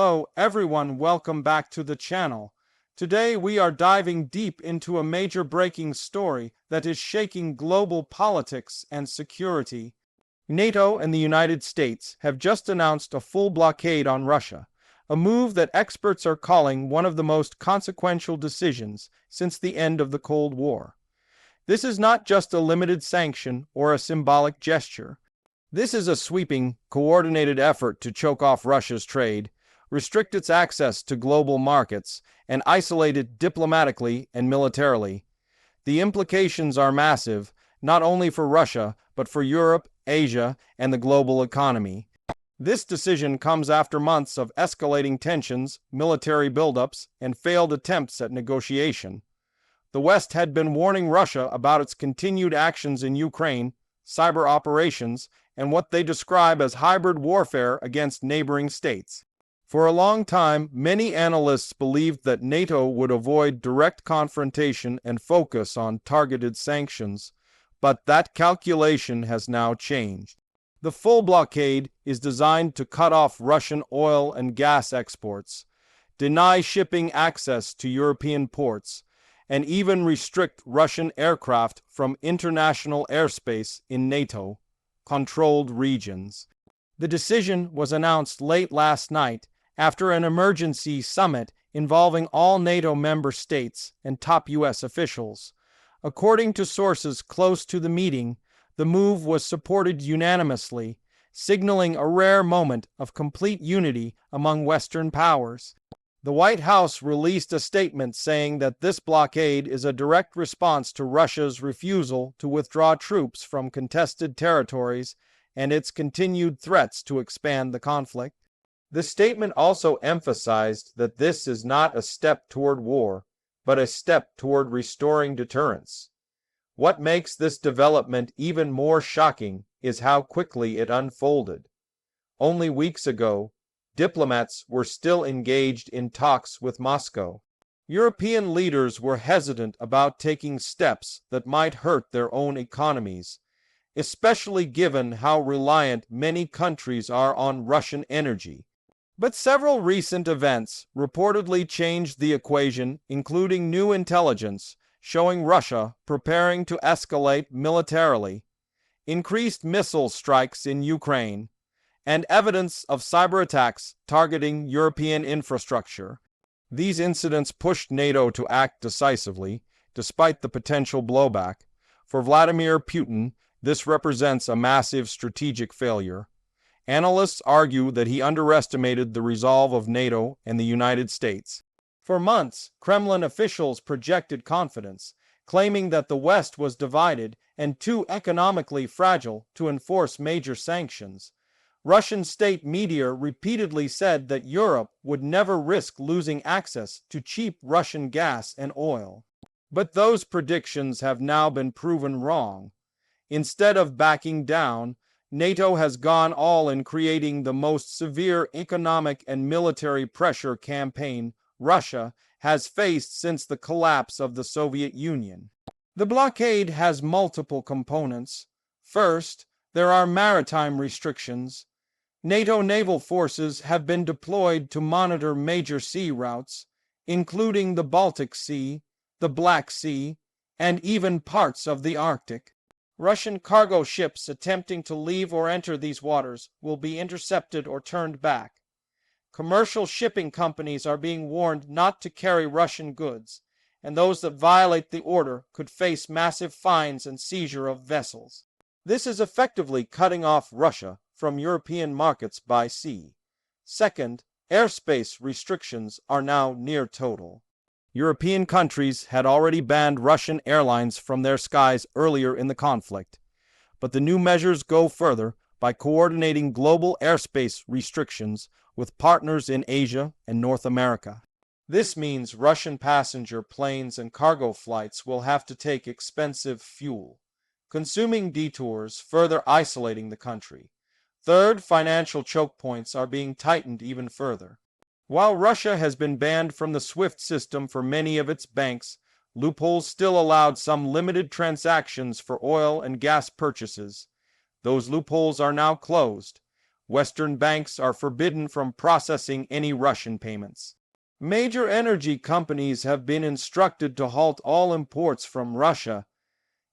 Hello everyone, welcome back to the channel. Today we are diving deep into a major breaking story that is shaking global politics and security. NATO and the United States have just announced a full blockade on Russia, a move that experts are calling one of the most consequential decisions since the end of the Cold War. This is not just a limited sanction or a symbolic gesture. This is a sweeping, coordinated effort to choke off Russia's trade, restrict its access to global markets, and isolate it diplomatically and militarily. The implications are massive, not only for Russia, but for Europe, Asia, and the global economy. This decision comes after months of escalating tensions, military buildups, and failed attempts at negotiation. The West had been warning Russia about its continued actions in Ukraine, cyber operations, and what they describe as hybrid warfare against neighboring states. For a long time, many analysts believed that NATO would avoid direct confrontation and focus on targeted sanctions, but that calculation has now changed. The full blockade is designed to cut off Russian oil and gas exports, deny shipping access to European ports, and even restrict Russian aircraft from international airspace in NATO-controlled regions. The decision was announced late last night after an emergency summit involving all NATO member states and top U.S. officials. According to sources close to the meeting, the move was supported unanimously, signaling a rare moment of complete unity among Western powers. The White House released a statement saying that this blockade is a direct response to Russia's refusal to withdraw troops from contested territories and its continued threats to expand the conflict. The statement also emphasized that this is not a step toward war, but a step toward restoring deterrence. What makes this development even more shocking is how quickly it unfolded. Only weeks ago, diplomats were still engaged in talks with Moscow. European leaders were hesitant about taking steps that might hurt their own economies, especially given how reliant many countries are on Russian energy. But several recent events reportedly changed the equation, including new intelligence showing Russia preparing to escalate militarily, increased missile strikes in Ukraine, and evidence of cyber attacks targeting European infrastructure. These incidents pushed NATO to act decisively, despite the potential blowback. For Vladimir Putin, this represents a massive strategic failure. Analysts argue that he underestimated the resolve of NATO and the United States. For months, Kremlin officials projected confidence, claiming that the West was divided and too economically fragile to enforce major sanctions. Russian state media repeatedly said that Europe would never risk losing access to cheap Russian gas and oil. But those predictions have now been proven wrong. Instead of backing down, NATO has gone all in creating the most severe economic and military pressure campaign Russia has faced since the collapse of the Soviet Union. The blockade has multiple components. First, there are maritime restrictions. NATO naval forces have been deployed to monitor major sea routes, including the Baltic Sea, the Black Sea, and even parts of the Arctic. Russian cargo ships attempting to leave or enter these waters will be intercepted or turned back. Commercial shipping companies are being warned not to carry Russian goods, and those that violate the order could face massive fines and seizure of vessels. This is effectively cutting off Russia from European markets by sea. Second, airspace restrictions are now near total. European countries had already banned Russian airlines from their skies earlier in the conflict, but the new measures go further by coordinating global airspace restrictions with partners in Asia and North America. This means Russian passenger planes and cargo flights will have to take expensive fuel, consuming detours, further isolating the country. Third, financial choke points are being tightened even further. While Russia has been banned from the SWIFT system for many of its banks, loopholes still allowed some limited transactions for oil and gas purchases. Those loopholes are now closed. Western banks are forbidden from processing any Russian payments. Major energy companies have been instructed to halt all imports from Russia.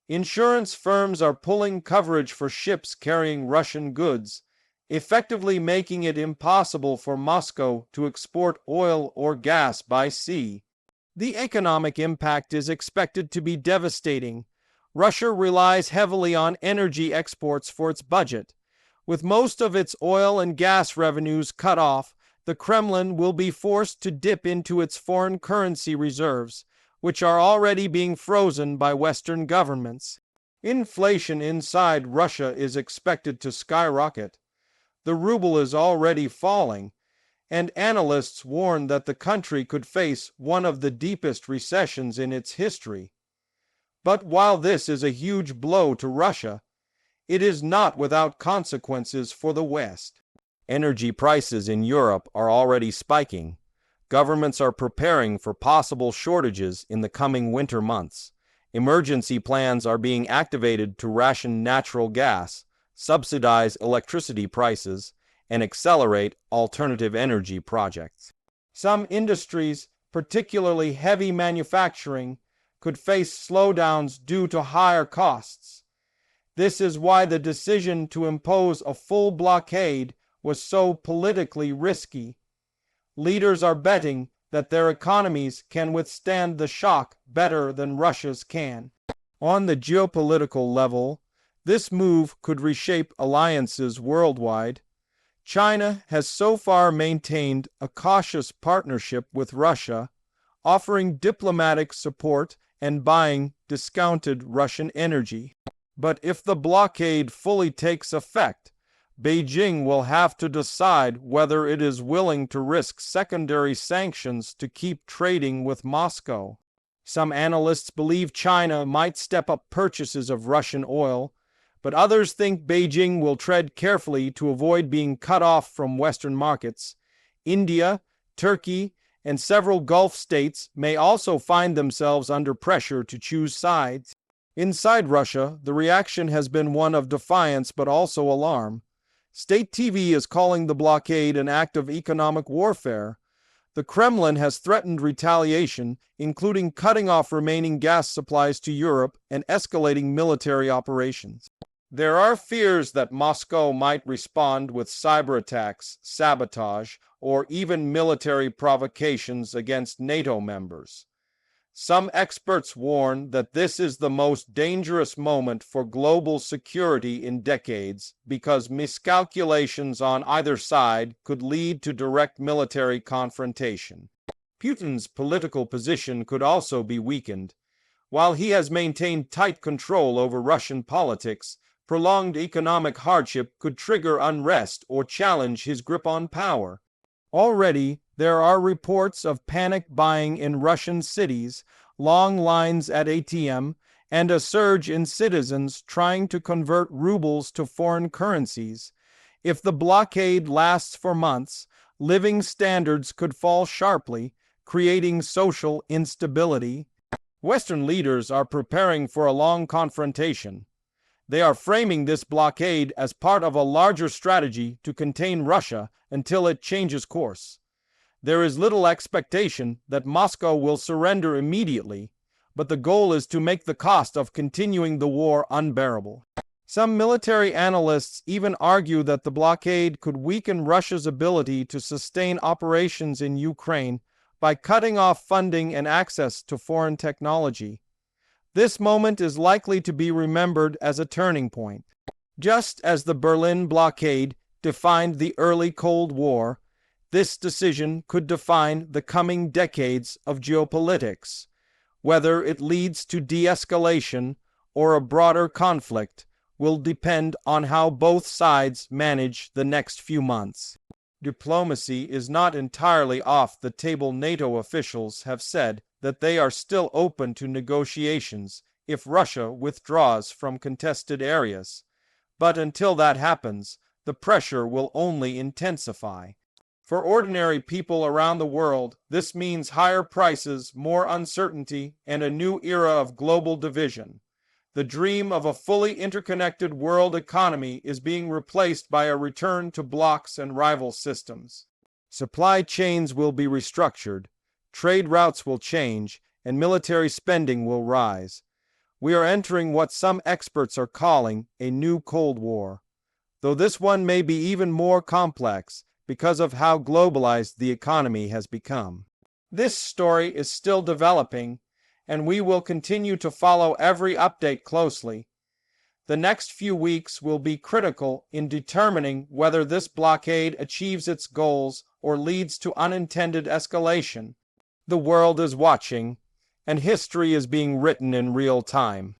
Insurance firms are pulling coverage for ships carrying Russian goods, effectively making it impossible for Moscow to export oil or gas by sea. The economic impact is expected to be devastating. Russia relies heavily on energy exports for its budget. With most of its oil and gas revenues cut off, the Kremlin will be forced to dip into its foreign currency reserves, which are already being frozen by Western governments. Inflation inside Russia is expected to skyrocket. The ruble is already falling, and analysts warn that the country could face one of the deepest recessions in its history. But while this is a huge blow to Russia, it is not without consequences for the West. Energy prices in Europe are already spiking. Governments are preparing for possible shortages in the coming winter months. Emergency plans are being activated to ration natural gas, subsidize electricity prices, and accelerate alternative energy projects. Some industries, particularly heavy manufacturing, could face slowdowns due to higher costs. This is why the decision to impose a full blockade was so politically risky. Leaders are betting that their economies can withstand the shock better than Russia's can. On the geopolitical level, this move could reshape alliances worldwide. China has so far maintained a cautious partnership with Russia, offering diplomatic support and buying discounted Russian energy. But if the blockade fully takes effect, Beijing will have to decide whether it is willing to risk secondary sanctions to keep trading with Moscow. Some analysts believe China might step up purchases of Russian oil, but others think Beijing will tread carefully to avoid being cut off from Western markets. India, Turkey, and several Gulf states may also find themselves under pressure to choose sides. Inside Russia, the reaction has been one of defiance but also alarm. State TV is calling the blockade an act of economic warfare. The Kremlin has threatened retaliation, including cutting off remaining gas supplies to Europe and escalating military operations. There are fears that Moscow might respond with cyber attacks, sabotage, or even military provocations against NATO members. Some experts warn that this is the most dangerous moment for global security in decades because miscalculations on either side could lead to direct military confrontation. Putin's political position could also be weakened. While he has maintained tight control over Russian politics, prolonged economic hardship could trigger unrest or challenge his grip on power. Already, there are reports of panic buying in Russian cities, long lines at ATM, and a surge in citizens trying to convert rubles to foreign currencies. If the blockade lasts for months, living standards could fall sharply, creating social instability. Western leaders are preparing for a long confrontation. They are framing this blockade as part of a larger strategy to contain Russia until it changes course. There is little expectation that Moscow will surrender immediately, but the goal is to make the cost of continuing the war unbearable. Some military analysts even argue that the blockade could weaken Russia's ability to sustain operations in Ukraine by cutting off funding and access to foreign technology. This moment is likely to be remembered as a turning point. Just as the Berlin blockade defined the early Cold War, this decision could define the coming decades of geopolitics. Whether it leads to de-escalation or a broader conflict will depend on how both sides manage the next few months. Diplomacy is not entirely off the table. NATO officials have said that they are still open to negotiations if Russia withdraws from contested areas. But until that happens, the pressure will only intensify. For ordinary people around the world, this means higher prices, more uncertainty, and a new era of global division. The dream of a fully interconnected world economy is being replaced by a return to blocks and rival systems. Supply chains will be restructured, trade routes will change, and military spending will rise. We are entering what some experts are calling a new Cold War, though this one may be even more complex because of how globalized the economy has become. This story is still developing, and we will continue to follow every update closely. The next few weeks will be critical in determining whether this blockade achieves its goals or leads to unintended escalation. The world is watching, and history is being written in real time.